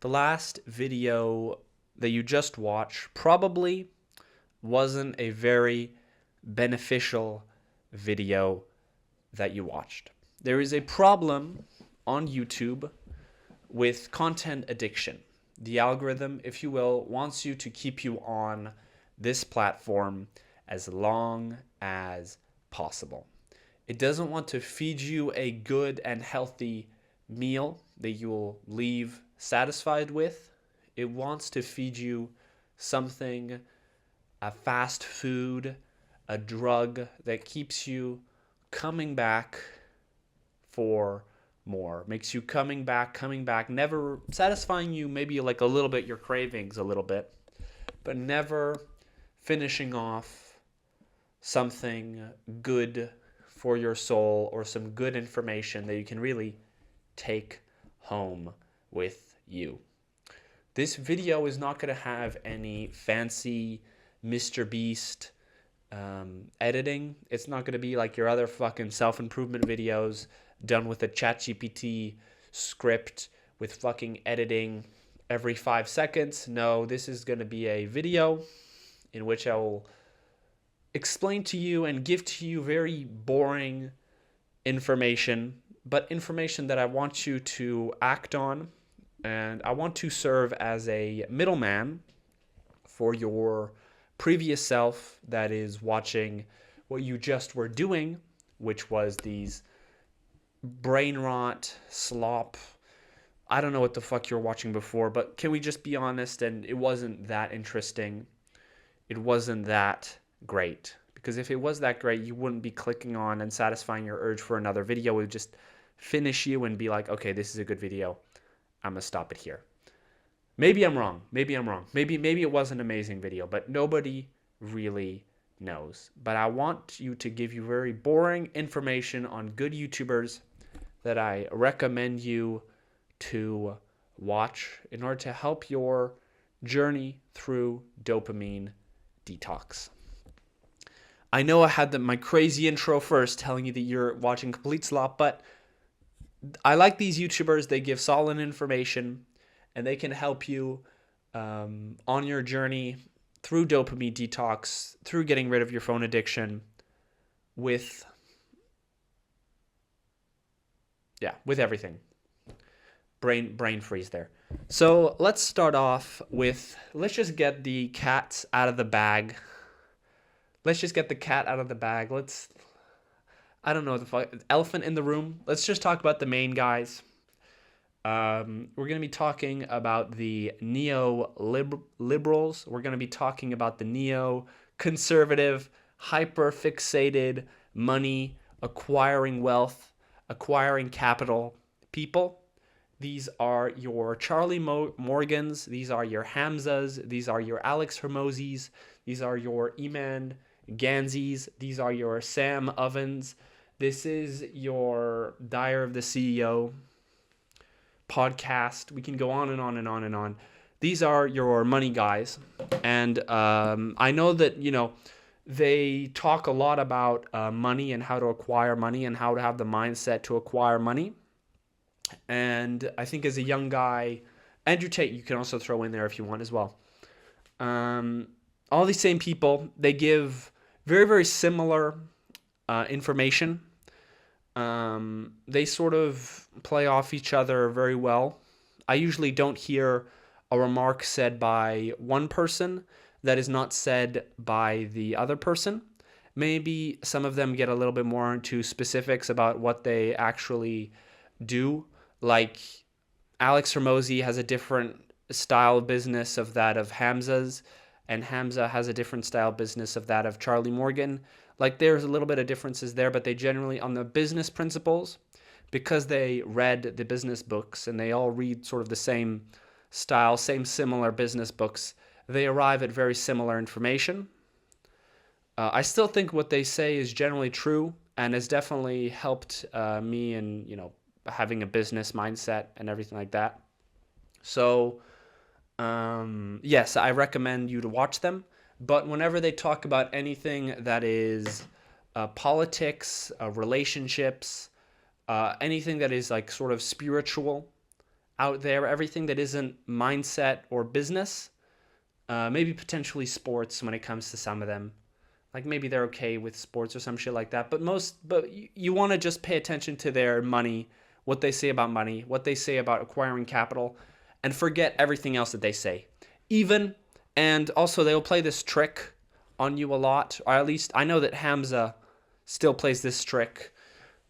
The last video that you just watched probably wasn't a very beneficial video that you watched. There is a problem on YouTube with content addiction. The algorithm, if you will, wants you to keep you on this platform as long as possible. It doesn't want to feed you a good and healthy meal that you will leave satisfied with. It wants to feed you something, a fast food, a drug that keeps you coming back for more, makes you coming back, never satisfying you, maybe like a little bit, your cravings a little bit, but never finishing off something good for your soul or some good information that you can really take home with you. This video is not going to have any fancy Mr. Beast editing. It's not going to be like your other fucking self-improvement videos done with a ChatGPT script with fucking editing every 5 seconds. No, this is going to be a video in which I will explain to you and give to you very boring information, but information that I want you to act on. And I want to serve as a middleman for your previous self that is watching what you just were doing, which was these Brainrot, slop. I don't know what the fuck you were watching before, but can we just be honest? And it wasn't that interesting. It wasn't that great. Because if it was that great, you wouldn't be clicking on and satisfying your urge for another video. It would just finish you and be like, okay, this is a good video. I'm going to stop it here. Maybe I'm wrong. Maybe it was an amazing video, but nobody really knows. But I want you to give you very boring information on good YouTubers that I recommend you to watch in order to help your journey through dopamine detox. I know I had my crazy intro first telling you that you're watching complete slop, but I like these YouTubers. They give solid information and they can help you on your journey through dopamine detox, through getting rid of your phone addiction with everything. Brain freeze there. So let's start off with, let's just get the cat out of the bag. I don't know what the fuck, elephant in the room. Let's just talk about the main guys. We're going to be talking about the neo-liberals. We're going to be talking about the neo-conservative, hyper-fixated, money, acquiring wealth, acquiring capital people. These are your Charlie Morgans. These are your Hamzas. These are your Alex Hermosis. These are your Eman Ganzis. These are your Sam Ovens. This is your Diary of the CEO podcast. We can go on and on and on and on. These are your money guys. And I know that, they talk a lot about money and how to acquire money and how to have the mindset to acquire money. And I think as a young guy, Andrew Tate, you can also throw in there if you want as well. All these same people, they give very, very similar information. They sort of play off each other very well. I usually don't hear a remark said by one person that is not said by the other person. Maybe some of them get a little bit more into specifics about what they actually do. Like Alex Hormozi has a different style business of that of Hamza's, and Hamza has a different style business of that of Charlie Morgan. Like there's a little bit of differences there, but they generally, on the business principles, because they read the business books and they all read sort of the same style, same similar business books, they arrive at very similar information. I still think what they say is generally true and has definitely helped me in, having a business mindset and everything like that. So, yes, I recommend you to watch them. But whenever they talk about anything that is politics, relationships, anything that is like sort of spiritual, out there, everything that isn't mindset or business, maybe potentially sports when it comes to some of them. Like maybe they're okay with sports or some shit like that. But you want to just pay attention to their money, what they say about money, what they say about acquiring capital, and forget everything else that they say. Even, and also they'll play this trick on you a lot, or at least I know that Hamza still plays this trick.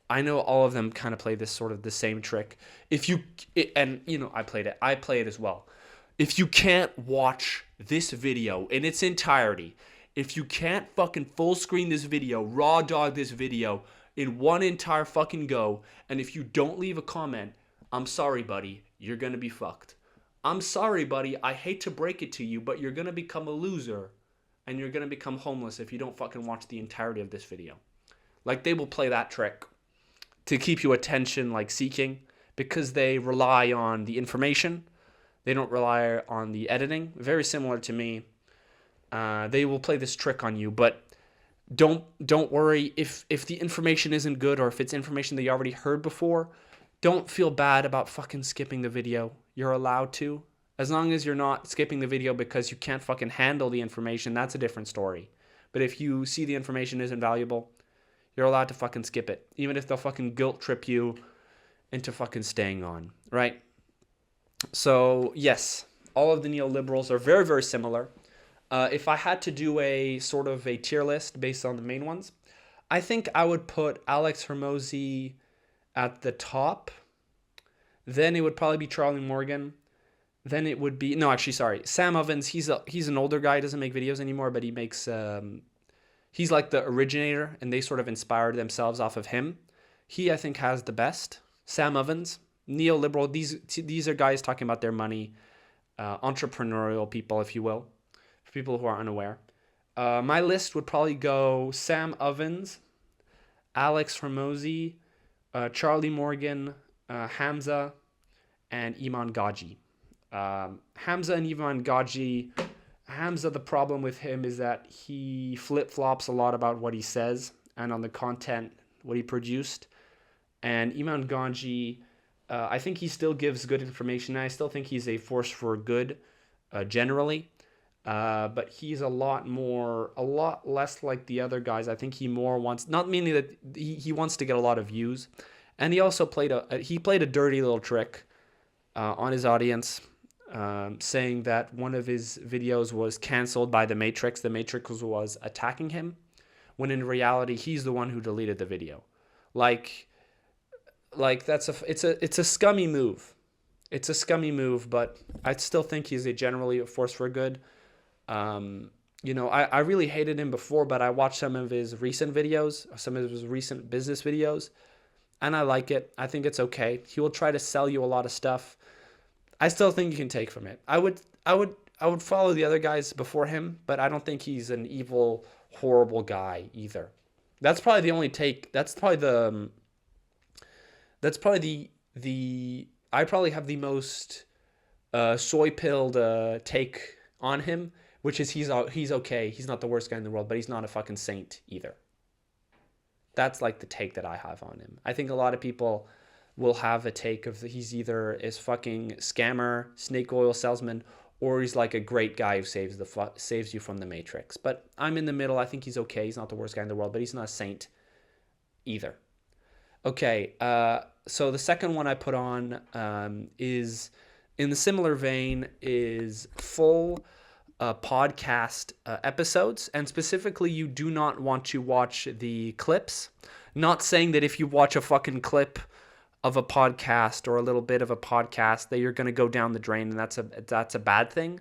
I know all of them kind of play this sort of the same trick. If you, and you know, I play it as well. If you can't watch this video in its entirety, if you can't fucking full screen this video, raw dog this video in one entire fucking go, and if you don't leave a comment, I'm sorry, buddy, you're gonna be fucked. I'm sorry, buddy, I hate to break it to you, but you're gonna become a loser, and you're gonna become homeless if you don't fucking watch the entirety of this video. Like, they will play that trick to keep you attention, like, seeking, because they rely on the information. They don't rely on the editing. Very similar to me. They will play this trick on you, but don't worry if the information isn't good, or if it's information that you already heard before. Don't feel bad about fucking skipping the video. You're allowed to. As long as you're not skipping the video because you can't fucking handle the information, that's a different story. But if you see the information isn't valuable, you're allowed to fucking skip it. Even if they'll fucking guilt trip you into fucking staying on, right? So, yes, all of the neoliberals are very, very similar. If I had to do a sort of a tier list based on the main ones, I think I would put Alex Hormozi at the top. Then it would probably be Charlie Morgan. Then it would be, no, actually, sorry, Sam Ovens. He's an older guy. He doesn't make videos anymore, but he makes, he's like the originator, and they sort of inspired themselves off of him. He, I think, has the best. Sam Ovens, neoliberal. These are guys talking about their money, entrepreneurial people, if you will, for people who are unaware. My list would probably go Sam Ovens, Alex Hormozi, Charlie Morgan, Hamza, and Iman Gaji. Hamza and Iman Gaji. Hamza, the problem with him is that he flip-flops a lot about what he says and on the content, what he produced. And Iman Ganji, I think he still gives good information. I still think he's a force for good, generally. But he's a lot less like the other guys. I think he more wants, not meaning that he wants to get a lot of views. And he also played a dirty little trick on his audience, saying that one of his videos was canceled by the Matrix. The Matrix was attacking him, when in reality he's the one who deleted the video. Like it's a scummy move. It's a scummy move, but I still think he's generally a force for good. You know, I really hated him before, but I watched some of his recent videos, some of his recent business videos, and I like it. I think it's okay. He will try to sell you a lot of stuff. I still think you can take from it. I would follow the other guys before him, but I don't think he's an evil, horrible guy either. That's probably the only take. That's probably the I probably have the most soy-pilled take on him, which is he's okay. He's not the worst guy in the world, but he's not a fucking saint either. That's like the take that I have on him. I think a lot of people will have a take of he's either a fucking scammer, snake oil salesman, or he's like a great guy who saves you from the Matrix. But I'm in the middle. I think he's okay. He's not the worst guy in the world, but he's not a saint either. Okay, so the second one I put on is, in the similar vein, is full podcast episodes, and specifically you do not want to watch the clips. Not saying that if you watch a fucking clip of a podcast or a little bit of a podcast that you're going to go down the drain, and that's a bad thing.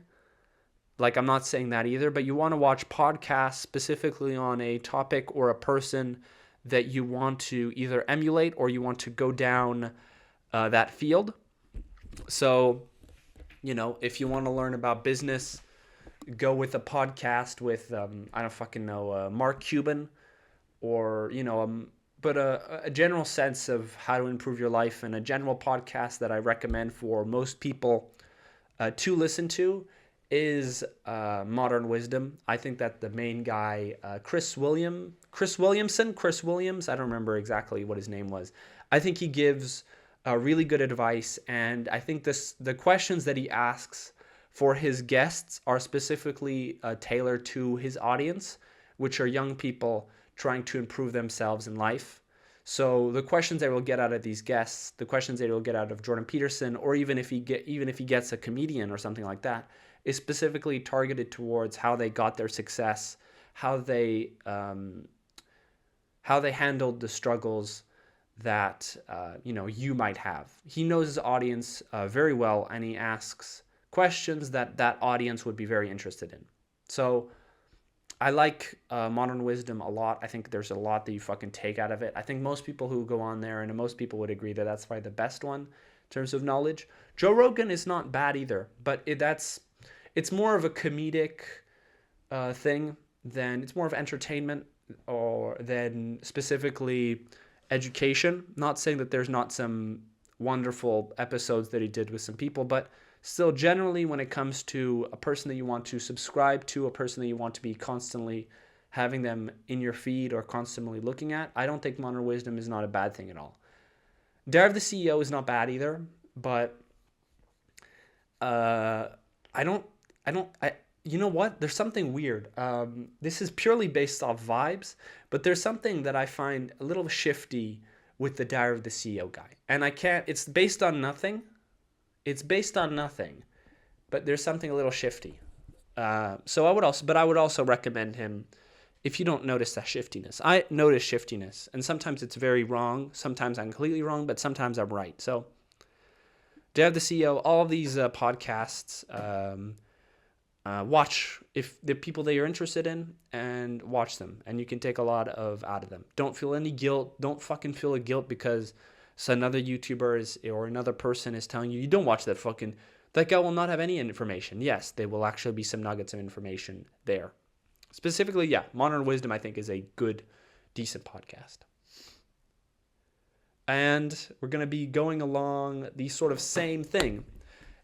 Like, I'm not saying that either, but you want to watch podcasts specifically on a topic or a person that you want to either emulate or you want to go down that field. So, you know, if you want to learn about business, go with a podcast with, I don't fucking know, Mark Cuban, or, you know, but a general sense of how to improve your life, and a general podcast that I recommend for most people to listen to is Modern Wisdom. I think that the main guy, Chris Williams, I don't remember exactly what his name was. I think he gives really good advice. And I think the questions that he asks for his guests are specifically tailored to his audience, which are young people trying to improve themselves in life. So the questions that we'll get out of these guests, the questions that we'll get out of Jordan Peterson, or even if he gets a comedian or something like that, is specifically targeted towards how they got their success, how they handled the struggles that you might have. He knows his audience very well, and he asks questions that audience would be very interested in. So I like Modern Wisdom a lot. I think there's a lot that you fucking take out of it. I think most people who go on there, and most people would agree that that's probably the best one in terms of knowledge. Joe Rogan is not bad either, but it's more of a comedic thing than it's more of entertainment or than specifically education. Not saying that there's not some wonderful episodes that he did with some people, but still, generally, when it comes to a person that you want to subscribe to, a person that you want to be constantly having them in your feed or constantly looking at, I don't think Modern Wisdom is not a bad thing at all. Dare of the CEO is not bad either, but you know what? There's something weird. This is purely based off vibes, but there's something that I find a little shifty with the Diary of the CEO guy. And it's based on nothing. It's based on nothing, but there's something a little shifty. So I would also recommend him if you don't notice that shiftiness. I notice shiftiness, and sometimes it's very wrong. Sometimes I'm completely wrong, but sometimes I'm right. So, Dare of the CEO, all of these podcasts, watch if the people that you're interested in, and watch them, and you can take a lot out of them. Don't feel any guilt. Don't fucking feel a guilt because another YouTuber or another person is telling you don't watch that guy will not have any information. Yes, there will actually be some nuggets of information there. Specifically, Modern Wisdom I think is a good, decent podcast. And we're going to be going along the sort of same thing.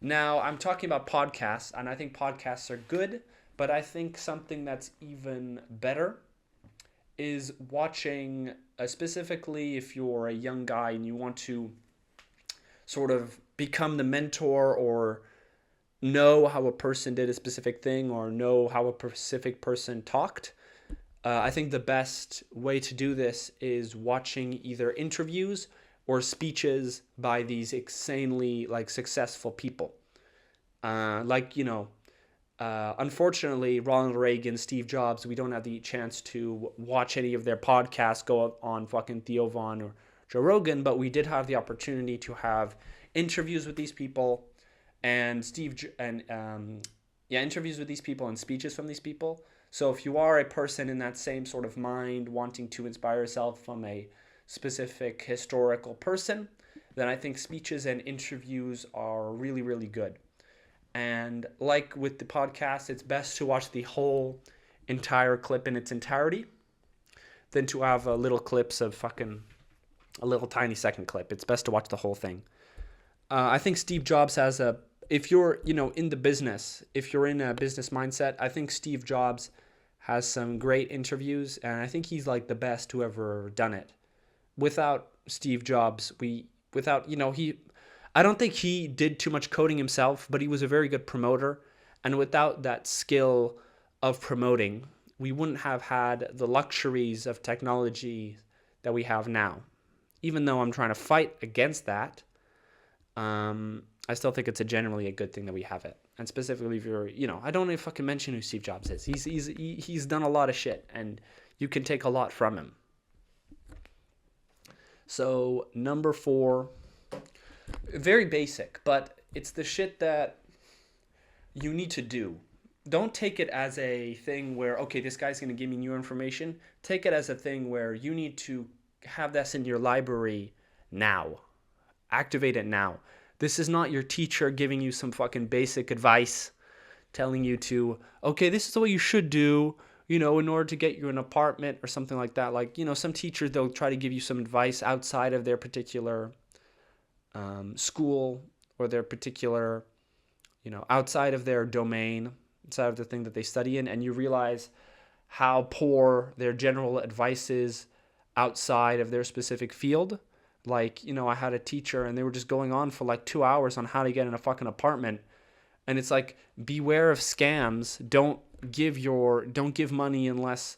Now, I'm talking about podcasts, and I think podcasts are good, but I think something that's even better is watching, specifically if you're a young guy and you want to sort of become the mentor or know how a person did a specific thing or know how a specific person talked. I think the best way to do this is watching either interviews or speeches by these insanely successful people. Unfortunately, Ronald Reagan, Steve Jobs, we don't have the chance to watch any of their podcasts go on fucking Theo Von or Joe Rogan, but we did have the opportunity to have interviews with these people and interviews with these people and speeches from these people. So if you are a person in that same sort of mind, wanting to inspire yourself from a specific historical person, then I think speeches and interviews are really, really good. And like with the podcast, it's best to watch the whole entire clip in its entirety than to have little clips of a little tiny second clip. It's best to watch the whole thing. I think Steve Jobs if you're, in the business, if you're in a business mindset, I think Steve Jobs has some great interviews, and I think he's the best to ever done it. Without Steve Jobs, I don't think he did too much coding himself, but he was a very good promoter. And without that skill of promoting, we wouldn't have had the luxuries of technology that we have now. Even though I'm trying to fight against that, I still think it's generally a good thing that we have it. And specifically if you're, I don't even fucking mention who Steve Jobs is. He's done a lot of shit, and you can take a lot from him. So number 4, very basic, but it's the shit that you need to do. Don't take it as a thing where, okay, this guy's going to give me new information. Take it as a thing where you need to have this in your library now. Activate it now. This is not your teacher giving you some fucking basic advice, telling you to, okay, this is what you should do, in order to get you an apartment or something like that. Some teachers, they'll try to give you some advice outside of their particular school or their particular, outside of their domain, outside of the thing that they study in, and you realize how poor their general advice is outside of their specific field. Like, you know, I had a teacher and they were just going on for like 2 hours on how to get in a fucking apartment. And it's like, beware of scams. Don't give money unless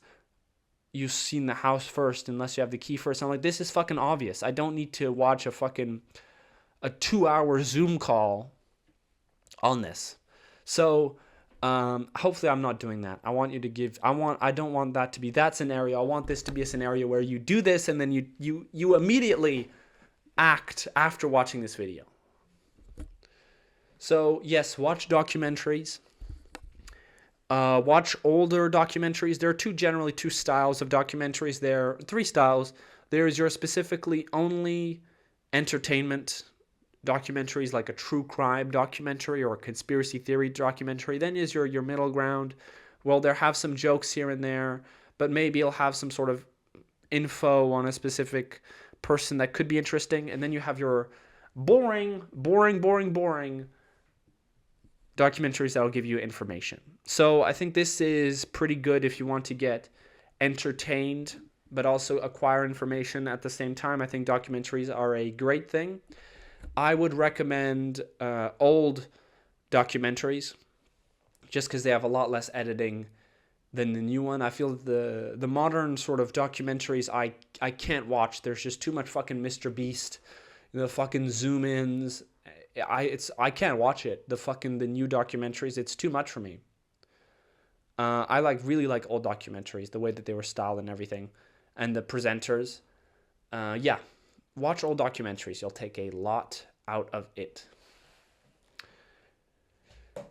you've seen the house first, unless you have the key first. I'm like, this is fucking obvious. I don't need to watch a 2-hour Zoom call on this. So hopefully I'm not doing that. I don't want that to be that scenario. I want this to be a scenario where you do this and then you immediately act after watching this video. So yes, watch documentaries. Watch older documentaries. There are generally two styles of documentaries. There are three styles. There is your specifically only entertainment documentaries, like a true crime documentary or a conspiracy theory documentary. Then is your middle ground. Well, there have some jokes here and there, but maybe it'll have some sort of info on a specific person that could be interesting. And then you have your boring documentaries that will give you information. So I think this is pretty good if you want to get entertained but also acquire information at the same time. I think documentaries are a great thing. I would recommend old documentaries just because they have a lot less editing than the new one. I feel the modern sort of documentaries I can't watch. There's just too much fucking Mr. Beast, the fucking zoom ins. I can't watch it. The new documentaries, it's too much for me. I really like old documentaries, the way that they were styled and everything, and the presenters. Yeah, watch old documentaries. You'll take a lot out of it.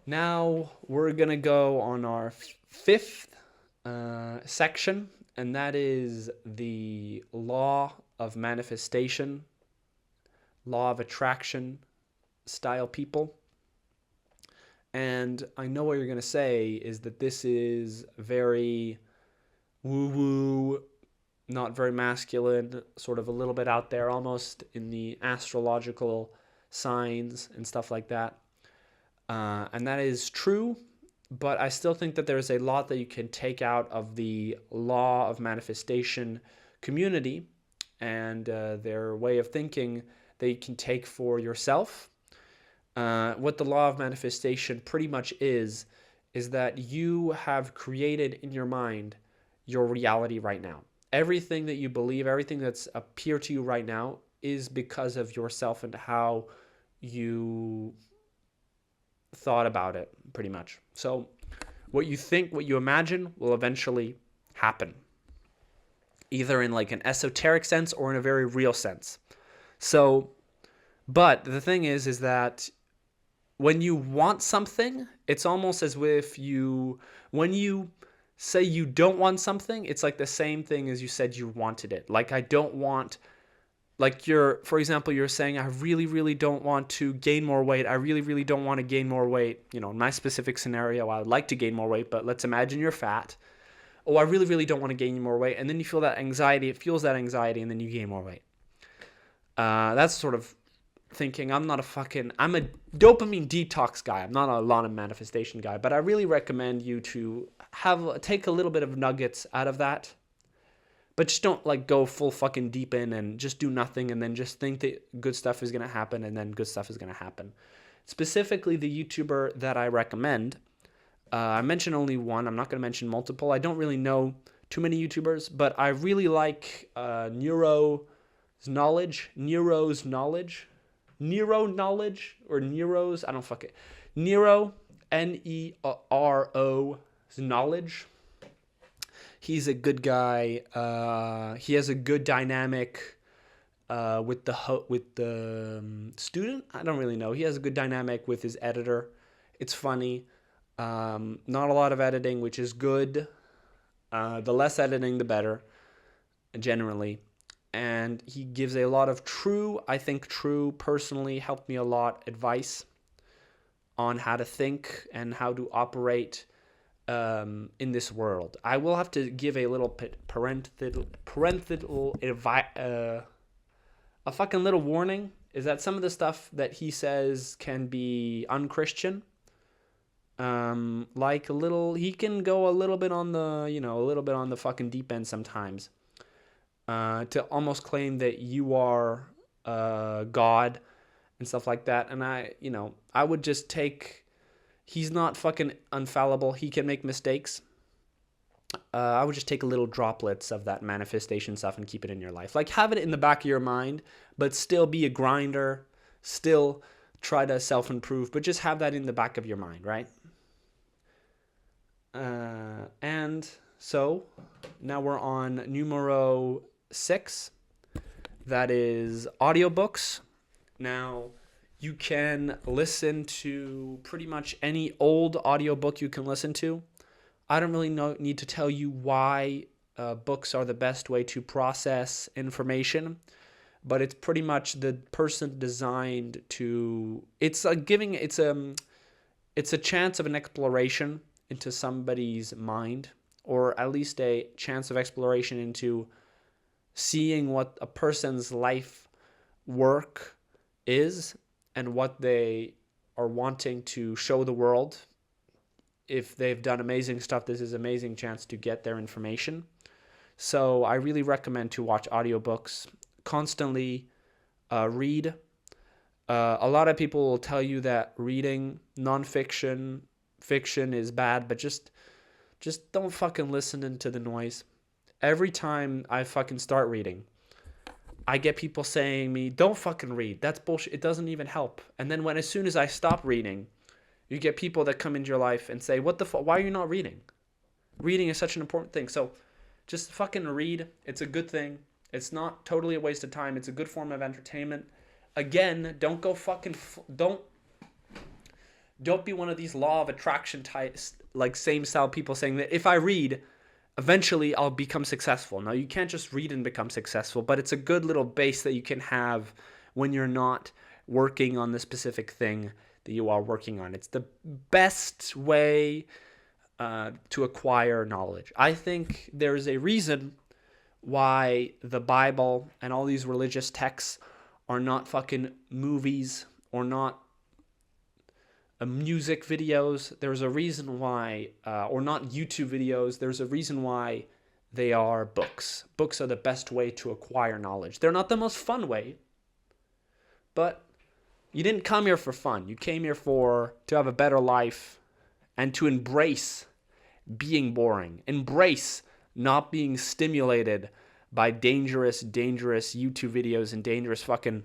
Now we're gonna go on our fifth section, and that is the law of manifestation, law of attraction style people. And I know what you're going to say is that this is very woo-woo, not very masculine, sort of a little bit out there, almost in the astrological signs and stuff like that. And that is true, but I still think that there's a lot that you can take out of the law of manifestation community and their way of thinking that you can take for yourself. What the law of manifestation pretty much is that you have created in your mind your reality right now. Everything that you believe, everything that's appear to you right now is because of yourself and how you thought about it, pretty much. So what you think, what you imagine will eventually happen, either in like an esoteric sense or in a very real sense. So, but the thing is that when you want something, it's almost as if when you say you don't want something, it's like the same thing as you said you wanted it. Like, I don't want, like for example, you're saying, I really, really don't want to gain more weight. I really, really don't want to gain more weight. You know, in my specific scenario, I would like to gain more weight, but let's imagine you're fat. Oh, I really, really don't want to gain more weight. And then you feel that anxiety, it fuels that anxiety, and then you gain more weight. That's sort of thinking. I'm a dopamine detox guy. I'm not a law of manifestation guy, but I really recommend you to take a little bit of nuggets out of that, but just don't like go full fucking deep in and just do nothing and then just think that good stuff is going to happen and then good stuff is going to happen. Specifically, the YouTuber that I recommend, I mentioned only one. I'm not going to mention multiple. I don't really know too many YouTubers, but I really like Nero's Knowledge, Nero, Nero Knowledge. He's a good guy. He has a good dynamic with the student. I don't really know. He has a good dynamic with his editor. It's funny. Not a lot of editing, which is good. The less editing, the better, generally. And he gives a lot of true, personally helped me a lot, advice on how to think and how to operate in this world. I will have to give a little a fucking little warning, is that some of the stuff that he says can be unchristian. He can go a little bit on the fucking deep end sometimes. To almost claim that you are God and stuff like that. And I would just take, he's not fucking infallible. He can make mistakes. I would just take little droplets of that manifestation stuff and keep it in your life. Like, have it in the back of your mind, but still be a grinder, still try to self-improve, but just have that in the back of your mind, right? And so now we're on numero 6. That is audiobooks. Now, you can listen to pretty much any old audiobook you can listen to. I don't really need to tell you why books are the best way to process information, but it's pretty much the person designed to. It's a chance of an exploration into somebody's mind, or at least a chance of exploration into seeing what a person's life work is and what they are wanting to show the world. If they've done amazing stuff, this is an amazing chance to get their information. So I really recommend to watch audiobooks, constantly read. A lot of people will tell you that reading nonfiction, fiction is bad, but just don't fucking listen to the noise. Every time I fucking start reading, I get people saying me, don't fucking read. That's bullshit. It doesn't even help. And then as soon as I stop reading, you get people that come into your life and say, what the fuck? Why are you not reading? Reading is such an important thing. So just fucking read. It's a good thing. It's not totally a waste of time. It's a good form of entertainment. Again, don't go fucking, don't be one of these law of attraction types, like same style people saying that if I read, eventually I'll become successful. No, you can't just read and become successful, but it's a good little base that you can have when you're not working on the specific thing that you are working on. It's the best way to acquire knowledge. I think there's a reason why the Bible and all these religious texts are not fucking movies or not music videos. There's a reason why, or not YouTube videos. There's a reason why they are books. Books are the best way to acquire knowledge. They're not the most fun way, but you didn't come here for fun. You came here to have a better life and to embrace being boring. Embrace not being stimulated by dangerous YouTube videos and dangerous fucking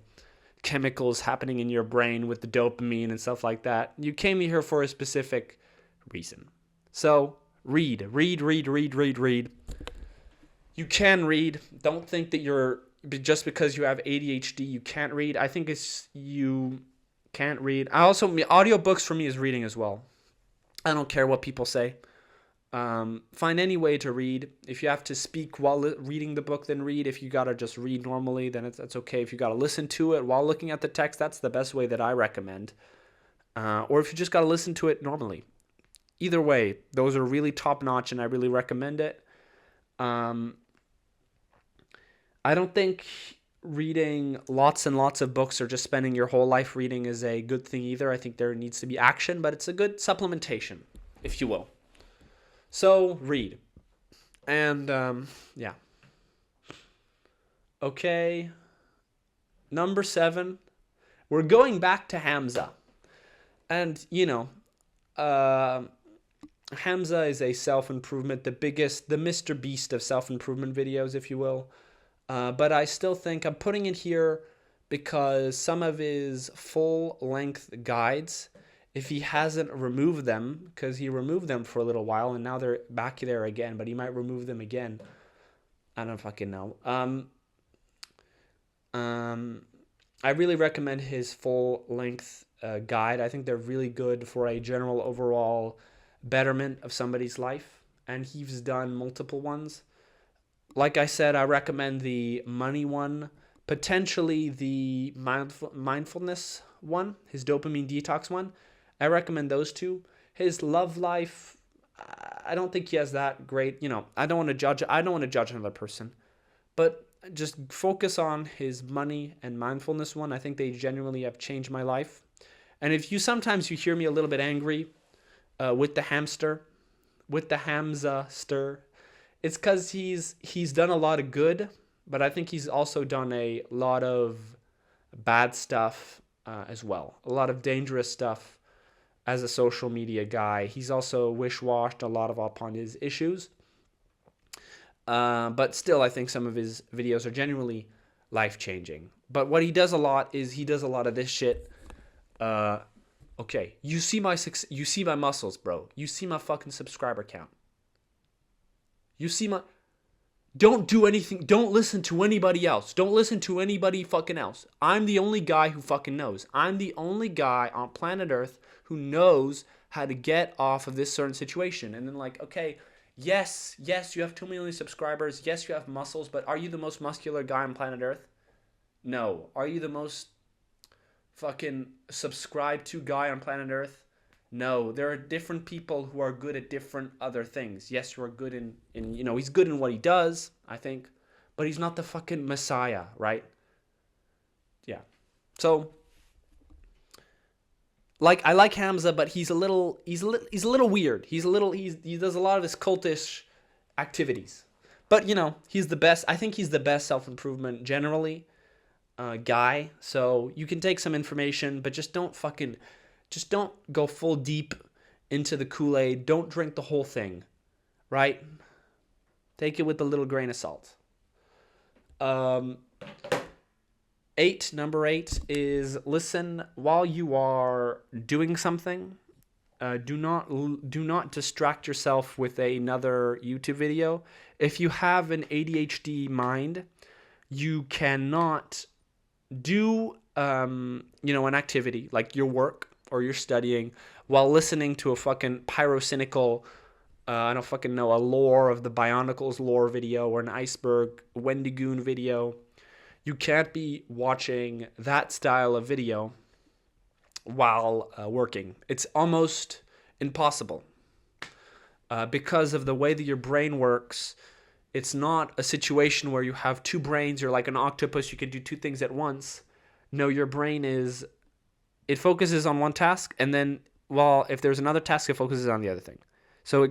chemicals happening in your brain with the dopamine and stuff like that. You came here for a specific reason. So read. You can read. Don't think that just because you have ADHD, you can't read. I think you can't read. Audiobooks for me is reading as well. I don't care what people say. Find any way to read. If you have to speak while reading the book, then read. If you gotta just read normally, then that's okay. If you gotta listen to it while looking at the text, that's the best way that I recommend. Or if you just gotta listen to it normally. Either way, those are really top notch, and I really recommend it. I don't think reading lots and lots of books or just spending your whole life reading is a good thing either. I think there needs to be action, but it's a good supplementation, if you will. So read. And yeah. Okay. Number 7. We're going back to Hamza. And, Hamza is a self-improvement, the Mr. Beast of self-improvement videos, if you will. But I still think I'm putting it here because some of his full-length guides, if he hasn't removed them, because he removed them for a little while and now they're back there again, but he might remove them again. I don't fucking know. I really recommend his full-length guide. I think they're really good for a general overall betterment of somebody's life, and he's done multiple ones. Like I said, I recommend the money one, potentially the mindfulness one, his dopamine detox one. I recommend those two. His love life, I don't think he has that great, I don't want to judge another person, but just focus on his money and mindfulness one. I think they genuinely have changed my life. And if sometimes you hear me a little bit angry with the Hamza stir, it's because he's done a lot of good, but I think he's also done a lot of bad stuff as well. A lot of dangerous stuff as a social media guy. He's also wish-washed a lot of upon his issues. But still, I think some of his videos are genuinely life-changing. But what he does a lot is he does a lot of this shit. Okay, you see my muscles, bro. You see my fucking subscriber count. You see my... Don't do anything. Don't listen to anybody else. Don't listen to anybody fucking else. I'm the only guy who fucking knows. I'm the only guy on planet Earth who knows how to get off of this certain situation. And then like, okay, yes, you have 2 million subscribers. Yes, you have muscles, but are you the most muscular guy on planet Earth? No. Are you the most fucking subscribed to guy on planet Earth? No. There are different people who are good at different other things. Yes, you are good in he's good in what he does, I think, but he's not the fucking messiah, right? Yeah. So like I like Hamza, but he's a little weird. He does a lot of his cultish activities. But he's the best. I think he's the best self-improvement generally guy. So you can take some information, but just don't go full deep into the Kool-Aid. Don't drink the whole thing, right? Take it with a little grain of salt. Number 8 is listen while you are doing something. Do not distract yourself with another YouTube video. If you have an ADHD mind, you cannot do an activity like your work or you're studying while listening to a fucking pyrocynical, I don't fucking know, a lore of the Bionicles lore video or an iceberg Wendigoon video. You can't be watching that style of video while working. It's almost impossible because of the way that your brain works. It's not a situation where you have two brains. You're like an octopus. You can do two things at once. No, your brain it focuses on one task, and then, if there's another task, it focuses on the other thing. So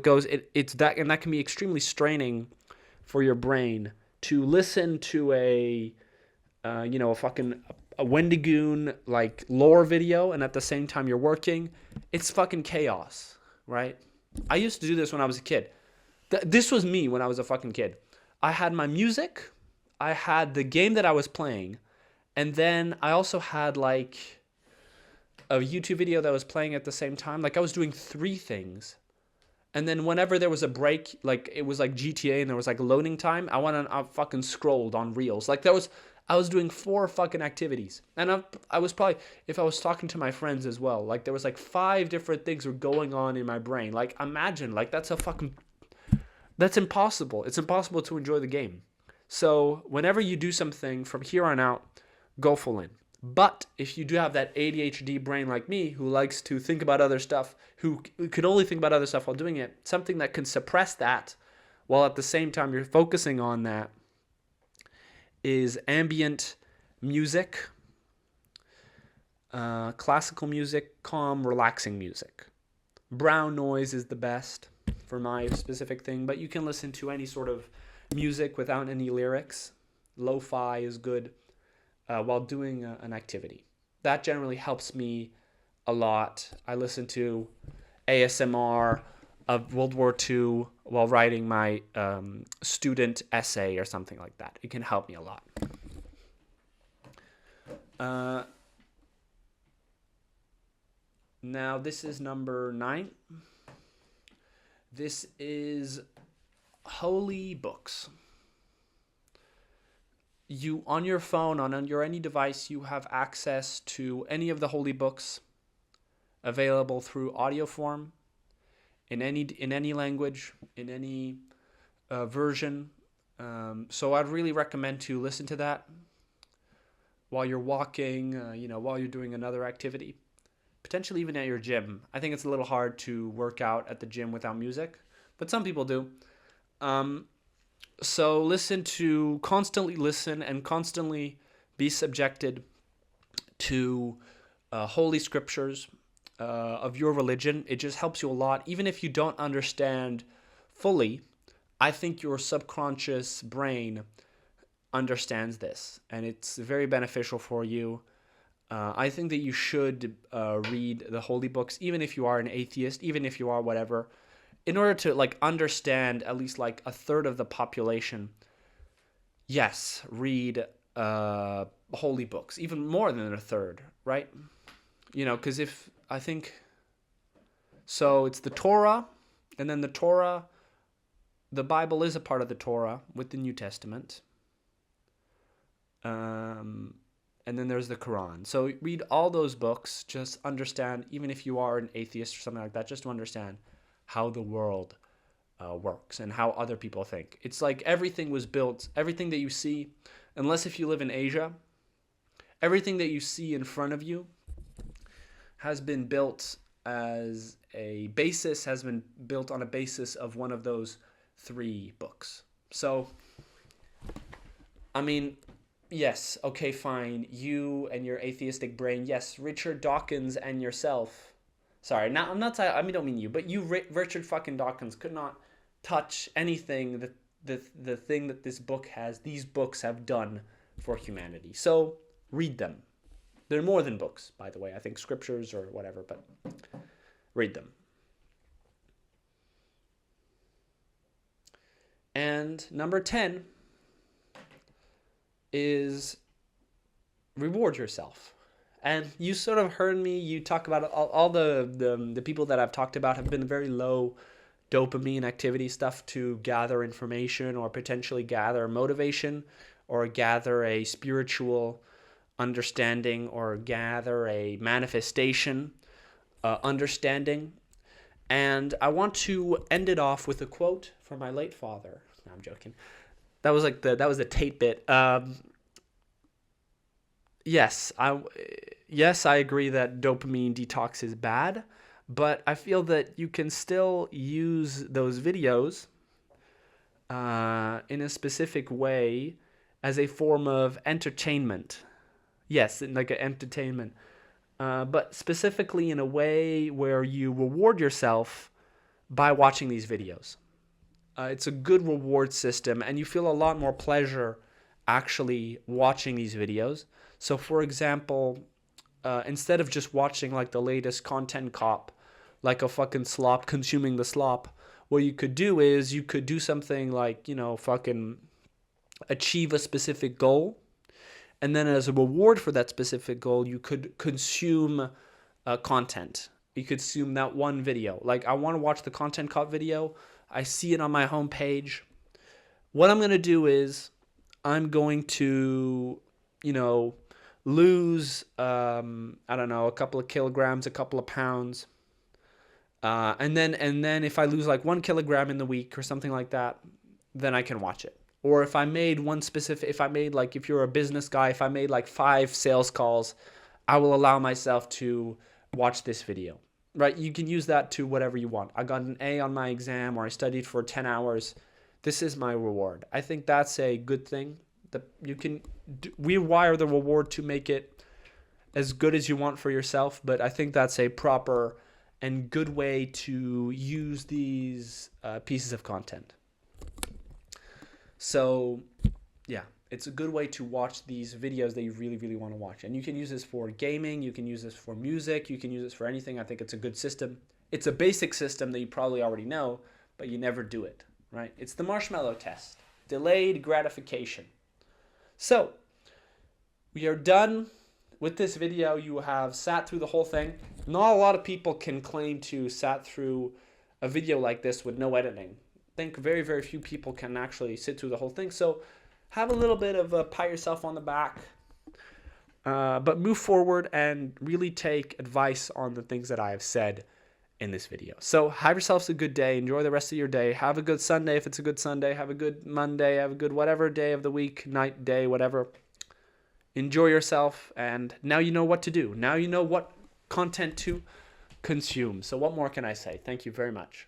it's that, and that can be extremely straining for your brain to listen to a Wendigoon like lore video, and at the same time you're working. It's fucking chaos, right? I used to do this when I was a kid. This was me when I was a fucking kid. I had my music, I had the game that I was playing, and then I also had like a YouTube video that was playing at the same time. Like I was doing 3 things. And then whenever there was a break, like it was like GTA and there was like loading time, I fucking scrolled on Reels. Like I was doing 4 fucking activities. And I was probably, if I was talking to my friends as well, like there was like 5 different things were going on in my brain. Like imagine, like that's impossible. It's impossible to enjoy the game. So whenever you do something from here on out, go full in. But if you do have that ADHD brain like me, who likes to think about other stuff, who can only think about other stuff while doing it, something that can suppress that while at the same time you're focusing on that is ambient music, classical music, calm, relaxing music. Brown noise is the best for my specific thing, but you can listen to any sort of music without any lyrics. Lo-fi is good while doing an activity. That generally helps me a lot. I listen to ASMR of World War II while writing my student essay or something like that. It can help me a lot. Now this is number 9. This is holy books. You, on your phone, on your any device, you have access to any of the holy books available through audio form, in any language, in any version. So I'd really recommend to listen to that while you're walking, while you're doing another activity, potentially even at your gym. I think it's a little hard to work out at the gym without music, but some people do. So constantly listen and constantly be subjected to holy scriptures of your religion. It just helps you a lot. Even if you don't understand fully, I think your subconscious brain understands this, and it's very beneficial for you. I think that you should read the holy books, even if you are an atheist, even if you are whatever, in order to like understand at least like a third of the population. Yes, read holy books, even more than a third, right? You know, because if I think so, it's the Torah, and then the Torah, the Bible is a part of the Torah with the New Testament. And then there's the Quran. So read all those books. Just understand, even if you are an atheist or something like that, just to understand how the world works and how other people think. It's like everything was built, everything that you see, unless if you live in Asia, everything that you see in front of you has been built as a basis, has been built on a basis of one of those 3 books. So, I mean, yes, okay, fine. You and your atheistic brain, yes, Richard Dawkins and yourself. Sorry, now I'm not saying, I don't mean you, but you, Richard fucking Dawkins, could not touch anything that the thing that these books have done for humanity. So read them. They're more than books, by the way. I think scriptures or whatever, but read them. And number 10 is reward yourself. And you sort of heard me, you talk about all the people that I've talked about have been very low dopamine activity stuff to gather information or potentially gather motivation or gather a spiritual understanding or gather a manifestation understanding. And I want to end it off with a quote from my late father. No, I'm joking. That was the Tate bit. Yes, I agree that dopamine detox is bad, but I feel that you can still use those videos in a specific way as a form of entertainment. Yes, like an entertainment, but specifically in a way where you reward yourself by watching these videos. It's a good reward system, and you feel a lot more pleasure actually watching these videos. So, for example, instead of just watching like the latest content cop, like a fucking slop consuming the slop, what you could do is you could do something like, you know, fucking achieve a specific goal. And then as a reward for that specific goal, you could consume content. You could consume that one video. Like, I want to watch the content cop video. I see it on my homepage. What I'm going to do is I'm going to, you know, lose, I don't know, a couple of kilograms, a couple of pounds. And then if I lose like 1 kilogram in the week or something like that, then I can watch it. Or if I made if you're a business guy, if I made like 5 sales calls, I will allow myself to watch this video, right? You can use that to whatever you want. I got an A on my exam, or I studied for 10 hours. This is my reward. I think that's a good thing. That you can rewire the reward to make it as good as you want for yourself, but I think that's a proper and good way to use these pieces of content. So, yeah, it's a good way to watch these videos that you really, really want to watch. And you can use this for gaming. You can use this for music. You can use this for anything. I think it's a good system. It's a basic system that you probably already know, but you never do it, right? It's the marshmallow test. Delayed gratification. So, we are done with this video. You have sat through the whole thing. Not a lot of people can claim to sat through a video like this with no editing. I think very, very few people can actually sit through the whole thing. So have a little bit of a pat yourself on the back, but move forward and really take advice on the things that I have said in this video. So have yourselves a good day. Enjoy the rest of your day. Have a good Sunday if it's a good Sunday. Have a good Monday. Have a good whatever day of the week, night, day, whatever. Enjoy yourself. And now you know what to do. Now you know what content to consume. So what more can I say? Thank you very much.